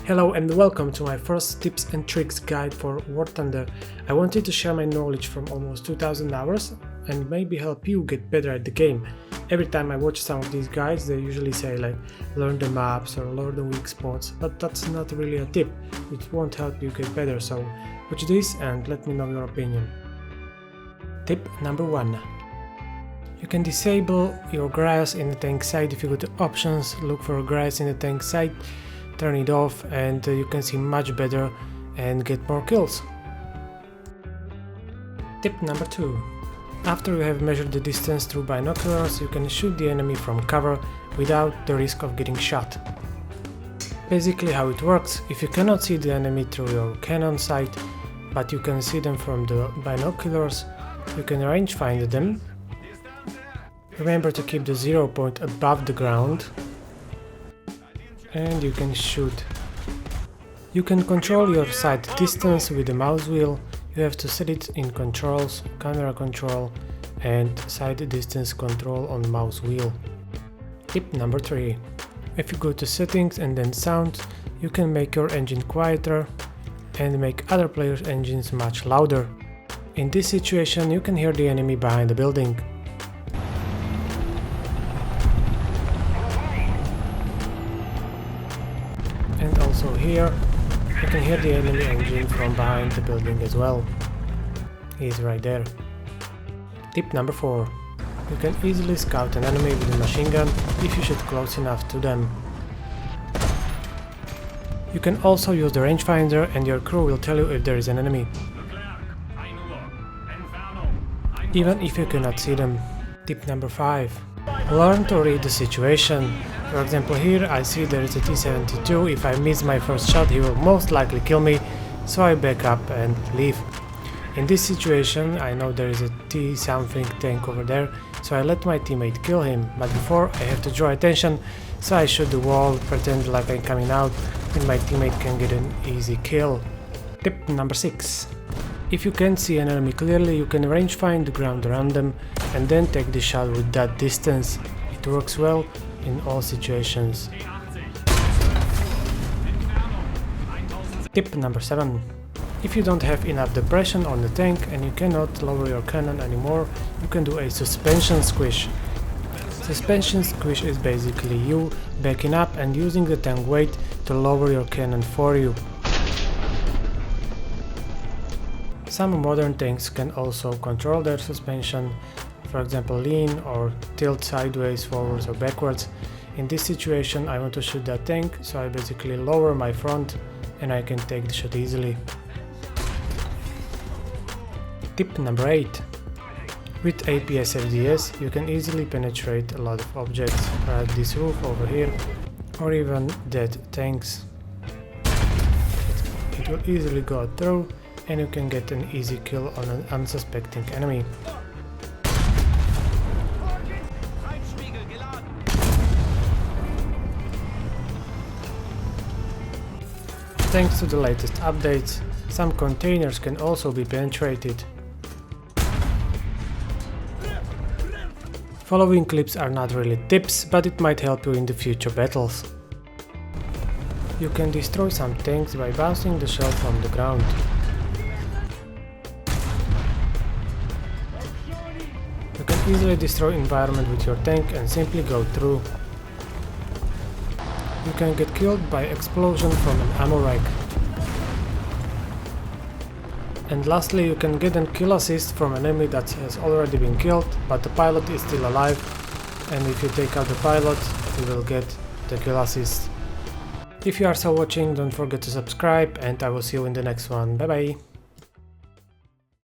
Hello and welcome to my first tips and tricks guide for War Thunder. I wanted to share my knowledge from almost 2000 hours and maybe help you get better at the game. Every time I watch some of these guides they usually say like learn the maps or learn the weak spots, but that's not really a tip. It won't help you get better, so watch this and let me know your opinion. Tip number 1. You can disable your grass in the tank side. If you go to options, look for grass in the tank side, turn it off and you can see much better and get more kills. Tip number 2. After you have measured the distance through binoculars, you can shoot the enemy from cover without the risk of getting shot. Basically how it works, if you cannot see the enemy through your cannon sight, but you can see them from the binoculars, you can rangefinder them. Remember to keep the 0 point above the ground. And you can shoot. You can control your sight distance with the mouse wheel. You have to set it in controls, camera control and sight distance control on mouse wheel. Tip number 3. If you go to settings and then sound, you can make your engine quieter and make other players' engines much louder. In this situation you can hear the enemy behind the building. And also here, you can hear the enemy engine from behind the building as well. He's right there. Tip number 4. You can easily scout an enemy with a machine gun if you shoot close enough to them. You can also use the rangefinder and your crew will tell you if there is an enemy, even if you cannot see them. Tip number 5. Learn to read the situation. For example, here I see there is a T-72. If I miss my first shot he will most likely kill me, so I back up and leave. In this situation I know there is a T-something tank over there, so I let my teammate kill him, but before I have to draw attention, so I shoot the wall, pretend like I'm coming out, and my teammate can get an easy kill. Tip number 6. If you can't see an enemy clearly, you can rangefind the ground around them and then take the shot with that distance. It works well in all situations. Tip number 7. If you don't have enough depression on the tank and you cannot lower your cannon anymore, you can do a suspension squish. Suspension squish is basically you backing up and using the tank weight to lower your cannon for you. Some modern tanks can also control their suspension, for example lean or tilt sideways, forwards or backwards. In this situation I want to shoot that tank, so I basically lower my front and I can take the shot easily. Tip number 8. With APS FDS you can easily penetrate a lot of objects, like this roof over here or even dead tanks. It will easily go through and you can get an easy kill on an unsuspecting enemy. Thanks to the latest updates, some containers can also be penetrated. Following clips are not really tips, but it might help you in the future battles. You can destroy some tanks by bouncing the shell from the ground. You can easily destroy environment with your tank and simply go through. You can get killed by explosion from an ammo rack. And lastly, you can get a kill assist from an enemy that has already been killed, but the pilot is still alive, and if you take out the pilot, you will get the kill assist. If you are still watching, don't forget to subscribe and I will see you in the next one. Bye bye!